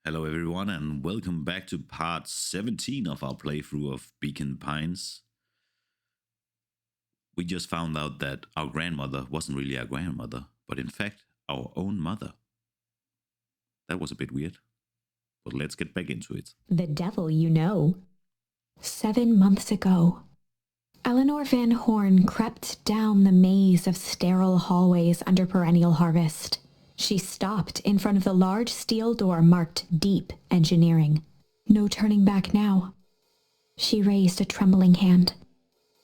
Hello, everyone, and welcome back to part 17 of our playthrough of Beacon Pines. We just found out that our grandmother wasn't really our grandmother, but in fact, our own mother. That was a bit weird, but let's get back into it. The devil you know. 7 months ago, Eleanor Van Horn crept down the maze of sterile hallways under perennial harvest. She stopped in front of the large steel door marked Deep Engineering. No turning back now. She raised a trembling hand.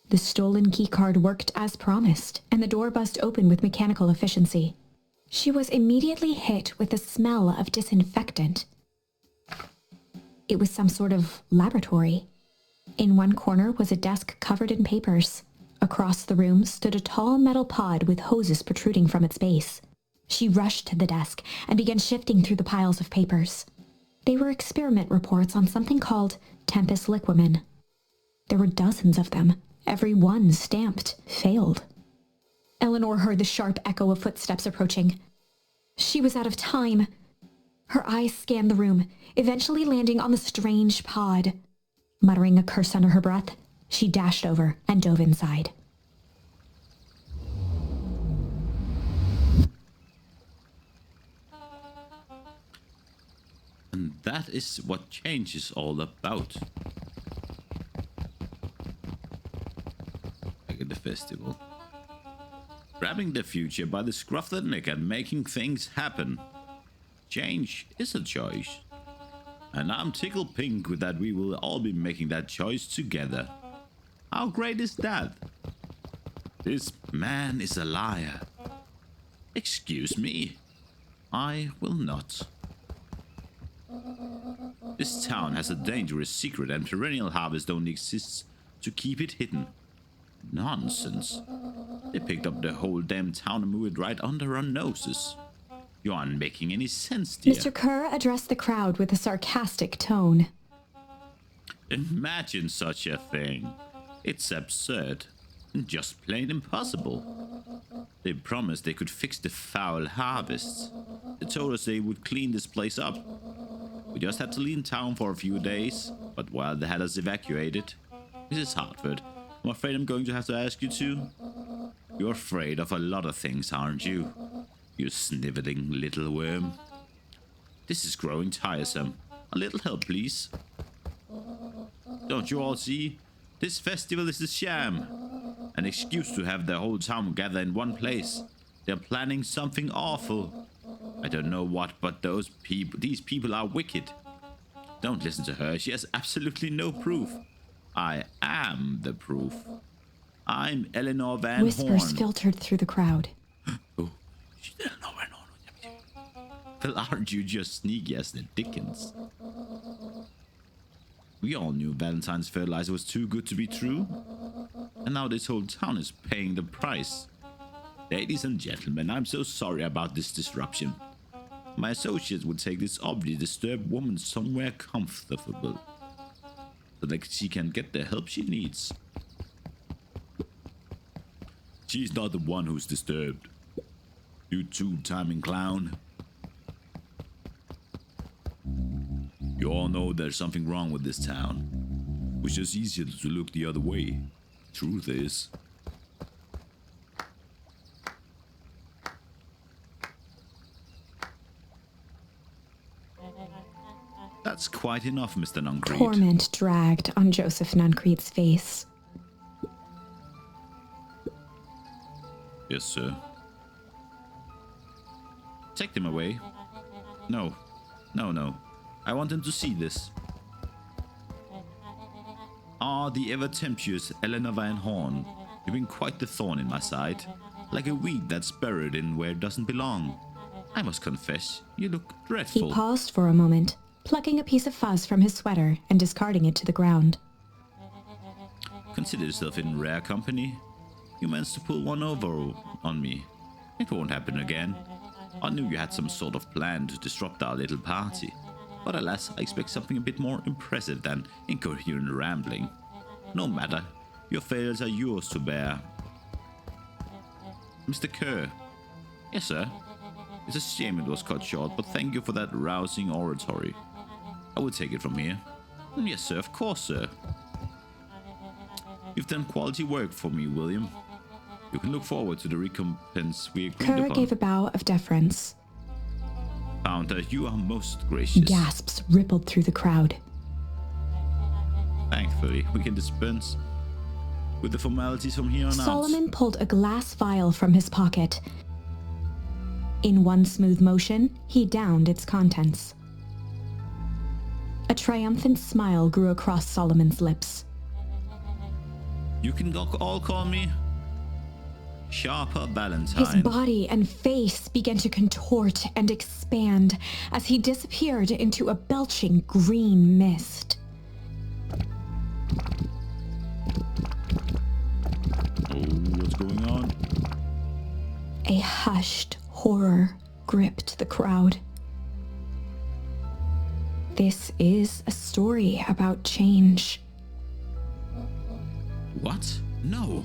The stolen keycard worked as promised, and the door buzzed open with mechanical efficiency. She was immediately hit with the smell of disinfectant. It was some sort of laboratory. In one corner was a desk covered in papers. Across the room stood a tall metal pod with hoses protruding from its base. She rushed to the desk and began shifting through the piles of papers. They were experiment reports on something called Tempus Liquamen. There were dozens of them, every one stamped failed. Eleanor heard the sharp echo of footsteps approaching. She was out of time. Her eyes scanned the room, eventually landing on the strange pod. Muttering a curse under her breath, she dashed over and dove inside. And that is what change is all about. Back at the festival. Grabbing the future by the scruff of the neck and making things happen. Change is a choice. And I'm tickled pink with that we will all be making that choice together. How great is that? This man is a liar. Excuse me. I will not. This town has a dangerous secret and perennial harvest only exists to keep it hidden. Nonsense. They picked up the whole damn town and moved it right under our noses. You aren't making any sense, dear. Mr. Kerr addressed the crowd with a sarcastic tone. Imagine such a thing. It's absurd and just plain impossible. They promised they could fix the foul harvests. They told us they would clean this place up. We just had to leave town for a few days, but while they had us evacuated, Mrs. Hartford, I'm afraid I'm going to have to ask you to. You're afraid of a lot of things, aren't you? You sniveling little worm. This is growing tiresome. A little help, please. Don't you all see? This festival is a sham. An excuse to have the whole town gather in one place. They're planning something awful. I don't know what, but these people are wicked. Don't listen to her. She has absolutely no proof. I am the proof. I'm Eleanor Van Horn. Whispers filtered through the crowd. Oh, she's Eleanor Van Horn. Well, aren't you just sneaky as the dickens? We all knew Valentine's fertilizer was too good to be true. And now this whole town is paying the price. Ladies and gentlemen, I'm so sorry about this disruption. My associates would take this obviously disturbed woman somewhere comfortable, so that she can get the help she needs. She's not the one who's disturbed. You two-timing clown. You all know there's something wrong with this town. It's just easier to look the other way. Truth is. That's quite enough, Mr. Nuncreed. Torment dragged on Joseph Nuncreed's face. Yes, sir. Take them away. No. No. I want them to see this. The ever-tempestuous Eleanor Van Horn. You've been quite the thorn in my side. Like a weed that's buried in where it doesn't belong. I must confess, you look dreadful. He paused for a moment, plucking a piece of fuzz from his sweater and discarding it to the ground. Consider yourself in rare company. You managed to pull one over on me. It won't happen again. I knew you had some sort of plan to disrupt our little party. But alas, I expect something a bit more impressive than incoherent rambling. No matter, your failures are yours to bear. Mr. Kerr. Yes, sir. It's a shame it was cut short, but thank you for that rousing oratory. I will take it from here. Yes, sir, of course, sir. You've done quality work for me, William. You can look forward to the recompense we agreed Kerr upon. gave a bow of deference. Founder, you are most gracious. Gasps rippled through the crowd. Thankfully, we can dispense with the formalities from here on out. Solomon pulled a glass vial from his pocket. In one smooth motion, he downed its contents. A triumphant smile grew across Solomon's lips. You can all call me Sharper Valentine. His body and face began to contort and expand as he disappeared into a belching green mist. Oh, what's going on? A hushed horror gripped the crowd. This is a story about change. What? No.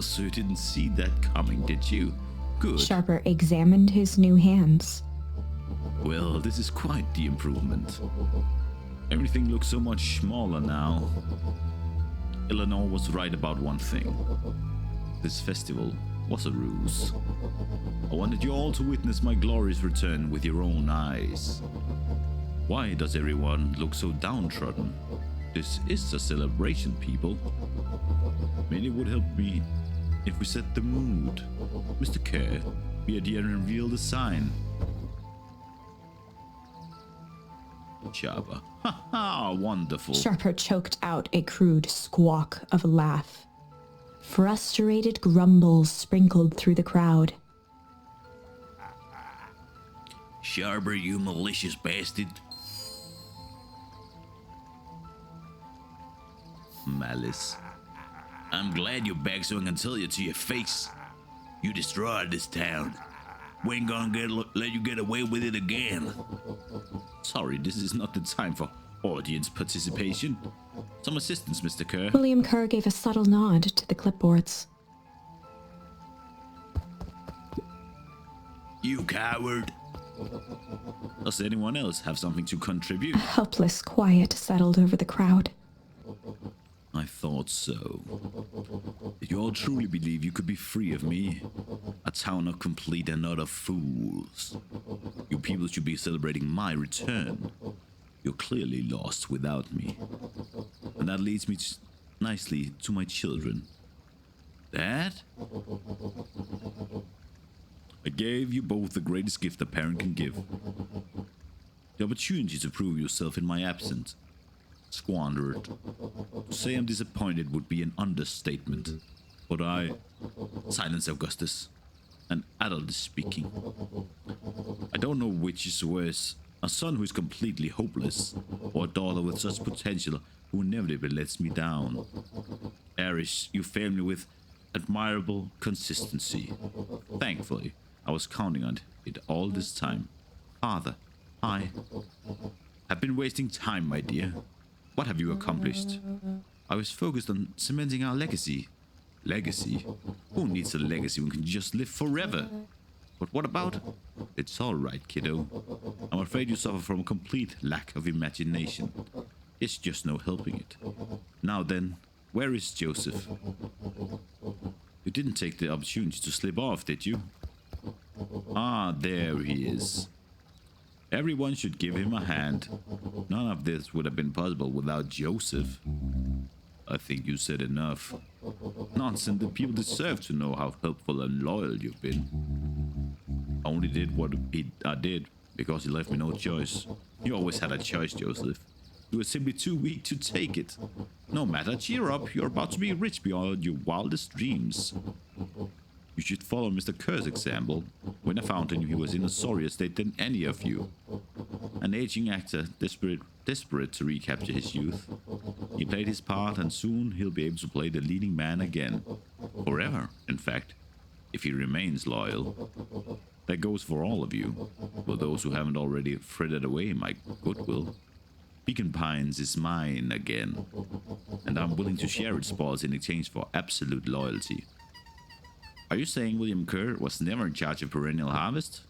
So you didn't see that coming, did you? Good. Sharper examined his new hands. Well, this is quite the improvement. Everything looks so much smaller now. Eleanor was right about one thing. This festival was a ruse. I wanted you all to witness my glorious return with your own eyes. Why does everyone look so downtrodden? This is a celebration, people. Maybe it would help me if we set the mood. Mr. Kerr, be a dear and reveal the sign. Sharper. Ha ha, wonderful. Sharper choked out a crude squawk of a laugh. Frustrated grumbles sprinkled through the crowd. Sharper, you malicious bastard. Malice. I'm glad you're back so I can tell you to your face. You destroyed this town. We ain't gonna let you get away with it again. Sorry, this is not the time for audience participation. Some assistance, Mr. Kerr. William Kerr gave a subtle nod to the clipboards. You coward. Does anyone else have something to contribute? A helpless quiet settled over the crowd. I thought so. Did you all truly believe you could be free of me? A town of complete and utter fools. You people should be celebrating my return. You're clearly lost without me. And that leads me nicely to my children. Dad? I gave you both the greatest gift a parent can give. The opportunity to prove yourself in my absence. Squandered. To say I'm disappointed would be an understatement. But Silence, Augustus. An adult is speaking. I don't know which is worse. A son who is completely hopeless, or a daughter with such potential who inevitably lets me down. Arish, you failed me with admirable consistency. Thankfully, I was counting on it all this time. Father, I have been wasting time, my dear. What have you accomplished? I was focused on cementing our legacy. Legacy? Who needs a legacy when we can just live forever? But what about? It's all right, kiddo. I'm afraid you suffer from a complete lack of imagination. It's just no helping it. Now then, where is Joseph? You didn't take the opportunity to slip off, did you? Ah, there he is. Everyone should give him a hand. None of this would have been possible without Joseph. I think you said enough. Nonsense, the people deserve to know how helpful and loyal you've been. I only did what I did because he left me no choice. You always had a choice, Joseph. You were simply too weak to take it. No matter, cheer up. You're about to be rich beyond your wildest dreams. You should follow Mr. Kerr's example. When I found him, he was in a sorrier state than any of you. An aging actor, desperate to recapture his youth. He played his part, and soon he'll be able to play the leading man again. Forever, in fact, if he remains loyal. That goes for all of you, for those who haven't already frittered away my goodwill. Beacon Pines is mine again, and I'm willing to share its spoils in exchange for absolute loyalty. Are you saying William Kerr was never in charge of perennial harvest?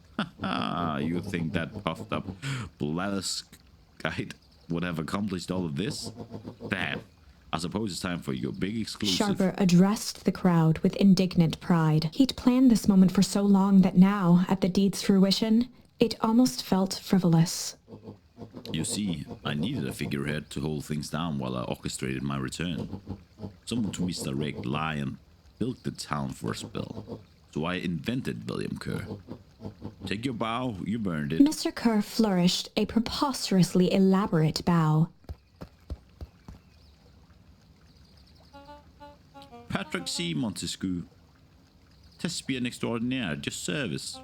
You think that puffed up Guide would have accomplished all of this? Damn. I suppose it's time for your big exclusive. Sharper addressed the crowd with indignant pride. He'd planned this moment for so long that now, at the deed's fruition, it almost felt frivolous. You see, I needed a figurehead to hold things down while I orchestrated my return. Someone to misdirect, lie, and bilk the town for a spell. So I invented William Kerr. Take your bow, you burned it. Mr. Kerr flourished a preposterously elaborate bow. Patrick C. Montesquieu, thespian extraordinaire at your service.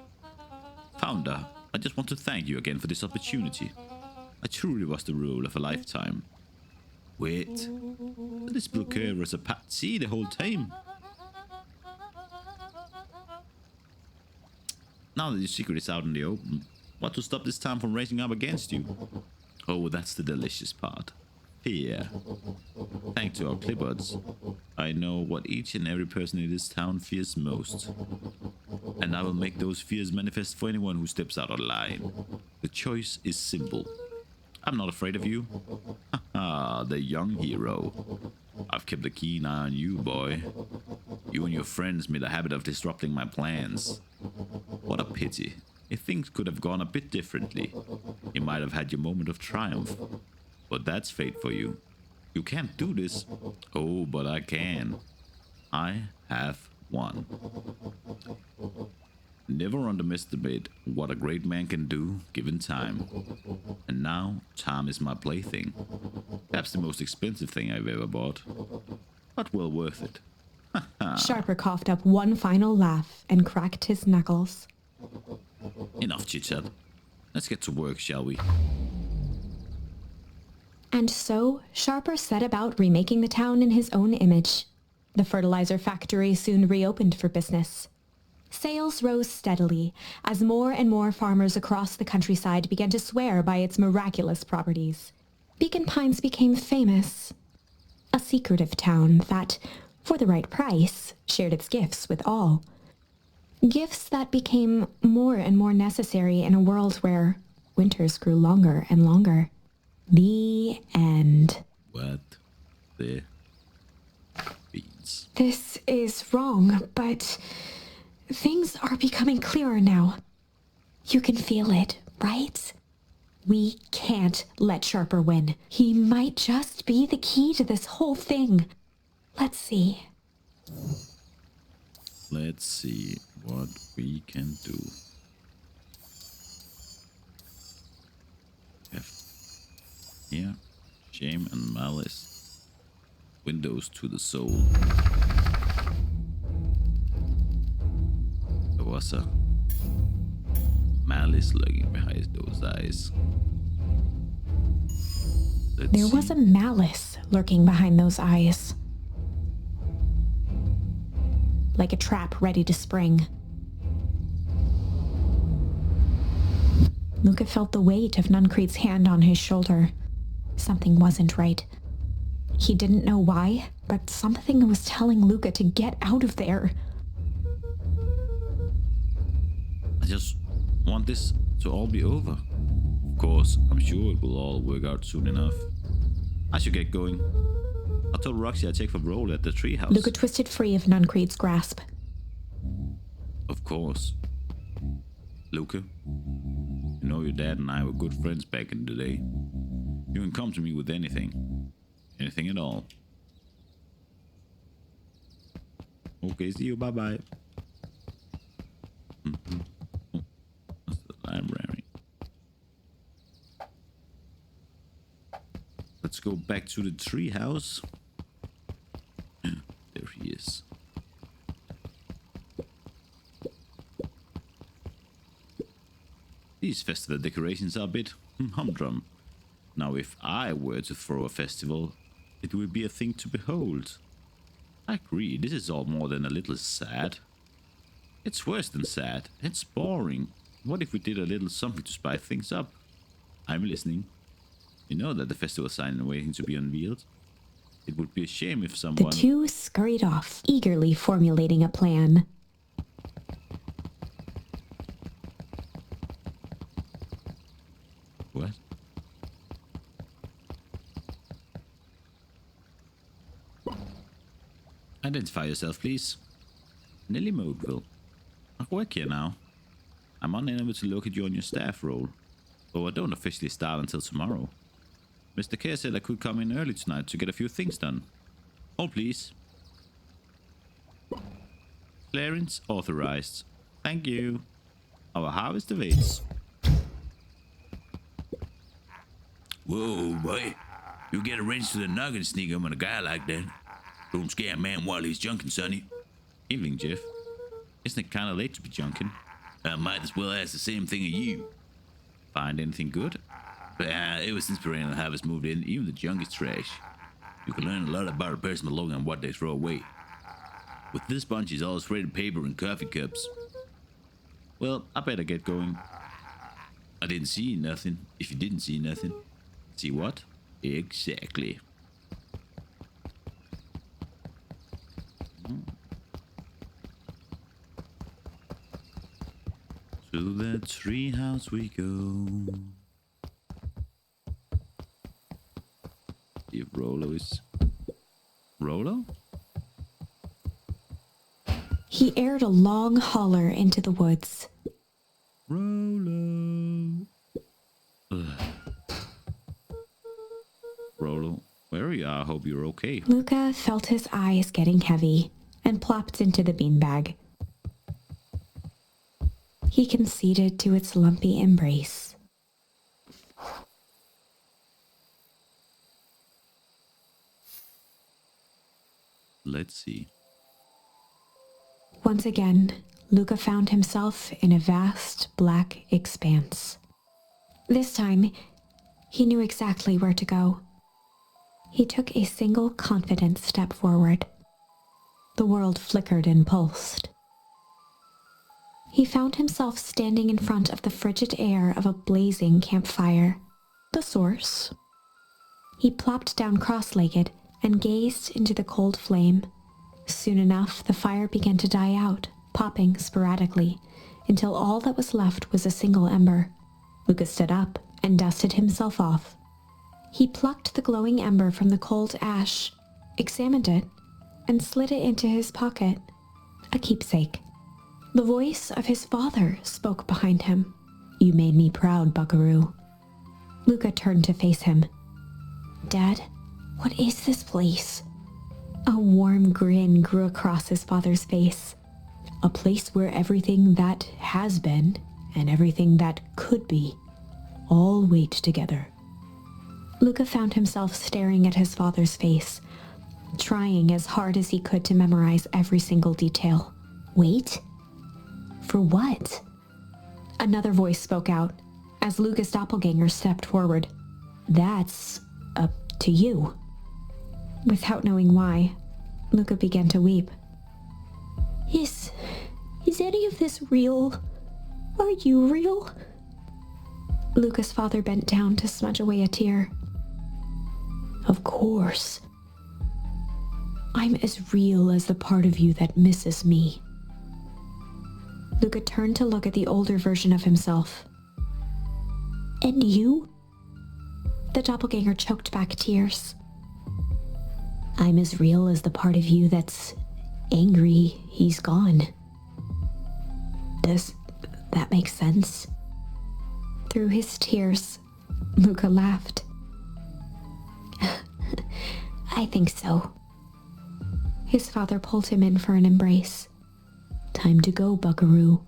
Founder, I just want to thank you again for this opportunity. I truly was the role of a lifetime. Wait, this Bill Kerr was a patsy the whole time. Now that your secret is out in the open, what to stop this town from raising up against you? Oh, that's the delicious part. Fear. Thanks to our clipboards, I know what each and every person in this town fears most. And I will make those fears manifest for anyone who steps out of line. The choice is simple. I'm not afraid of you. Haha, the young hero. I've kept a keen eye on you, boy. You and your friends made a habit of disrupting my plans. What a pity. If things could have gone a bit differently, you might have had your moment of triumph. But that's fate for you. You can't do this. Oh, but I can. I have won. Never underestimate what a great man can do given time. And now, time is my plaything. Perhaps the most expensive thing I've ever bought. But well worth it. Sharper coughed up one final laugh and cracked his knuckles. Enough chit-chat. Let's get to work, shall we? And so, Sharper set about remaking the town in his own image. The fertilizer factory soon reopened for business. Sales rose steadily as more and more farmers across the countryside began to swear by its miraculous properties. Beacon Pines became famous. A secretive town that, for the right price, shared its gifts with all. Gifts that became more and more necessary in a world where winters grew longer and longer. The end. What the beans? This is wrong, but things are becoming clearer now. You can feel it, right? We can't let Sharper win. He might just be the key to this whole thing. Let's see. Let's see what we can do. Here, shame and malice. Windows to the soul. There was a malice lurking behind those eyes. There was a malice lurking behind those eyes. Like a trap ready to spring. Luca felt the weight of Nuncrete's hand on his shoulder. Something wasn't right. He didn't know why, but something was telling Luca to get out of there. I just want this to all be over. Of course, I'm sure it will all work out soon enough. I should get going. I told Roxy I'd take a roll at the treehouse. Luca twisted free of Nuncrete's grasp. Of course. Luca, you know your dad and I were good friends back in the day. You can come to me with anything. Anything at all. Okay, see you. Bye-bye. That's the library. Let's go back to the treehouse. There he is. These festival decorations are a bit humdrum. Now, if I were to throw a festival, it would be a thing to behold. I agree, this is all more than a little sad. It's worse than sad. It's boring. What if we did a little something to spice things up? I'm listening. You know that the festival sign is waiting to be unveiled. It would be a shame if someone... The two scurried off, eagerly formulating a plan. Identify yourself, please. Nelly Modeville. I work here now. I'm unable to locate you on your staff role, though I don't officially start until tomorrow. Mr. Kerr said I could come in early tonight to get a few things done. Hold, please. Clearance authorized. Thank you. Our harvest awaits. Whoa, boy. You get a wrench to the noggin sneak up on a guy like that. Don't scare a man while he's junking, sonny. Evening, Jeff. Isn't it kind of late to be junking? I might as well ask the same thing of you. Find anything good? Ever since perennial harvest moved in, even the junk is trash. You can learn a lot about a person by looking at what they throw away. With this bunch, it's all shredded paper and coffee cups. Well, I better get going. I didn't see nothing. If you didn't see nothing. See what? Exactly. To the treehouse we go. If Rolo is... Rolo? He aired a long holler into the woods. Rolo. Rolo, where are you? I hope you're okay. Luca felt his eyes getting heavy and plopped into the beanbag. He conceded to its lumpy embrace. Let's see. Once again, Luca found himself in a vast black expanse. This time, he knew exactly where to go. He took a single confident step forward. The world flickered and pulsed. He found himself standing in front of the frigid air of a blazing campfire, the source. He plopped down cross-legged and gazed into the cold flame. Soon enough, the fire began to die out, popping sporadically, until all that was left was a single ember. Luca stood up and dusted himself off. He plucked the glowing ember from the cold ash, examined it, and slid it into his pocket, a keepsake. The voice of his father spoke behind him. "You made me proud, Buckaroo." Luca turned to face him. "Dad, what is this place?" A warm grin grew across his father's face. "A place where everything that has been and everything that could be all wait together." Luca found himself staring at his father's face, trying as hard as he could to memorize every single detail. Wait? For what? Another voice spoke out as Luca's doppelganger stepped forward. "That's up to you." Without knowing why, Luca began to weep. Is any of this real? Are you real?" Luca's father bent down to smudge away a tear. "Of course. I'm as real as the part of you that misses me." Luca turned to look at the older version of himself. "And you?" The doppelganger choked back tears. "I'm as real as the part of you that's angry he's gone." Does that make sense? Through his tears, Luca laughed. "I think so." His father pulled him in for an embrace. "Time to go, Buckaroo."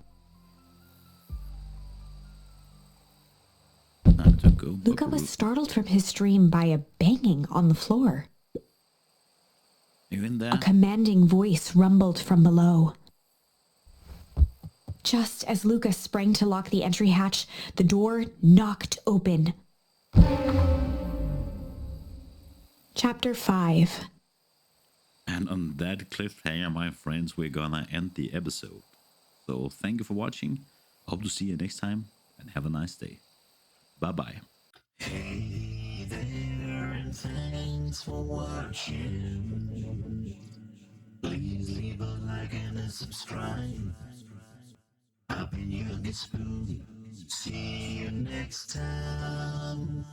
Time to go, Luca Buckaroo. was startled from his dream by a banging on the floor. You in there? A commanding voice rumbled from below. Just as Luca sprang to lock the entry hatch, the door knocked open. Chapter 5. And on that cliffhanger, my friends, we're gonna end the episode. So thank you for watching. Hope to see you next time and have a nice day. Bye-bye. Hey there, and thanks for watching. Please leave a like and a subscribe. I've been YoungishSpoon. See you next time.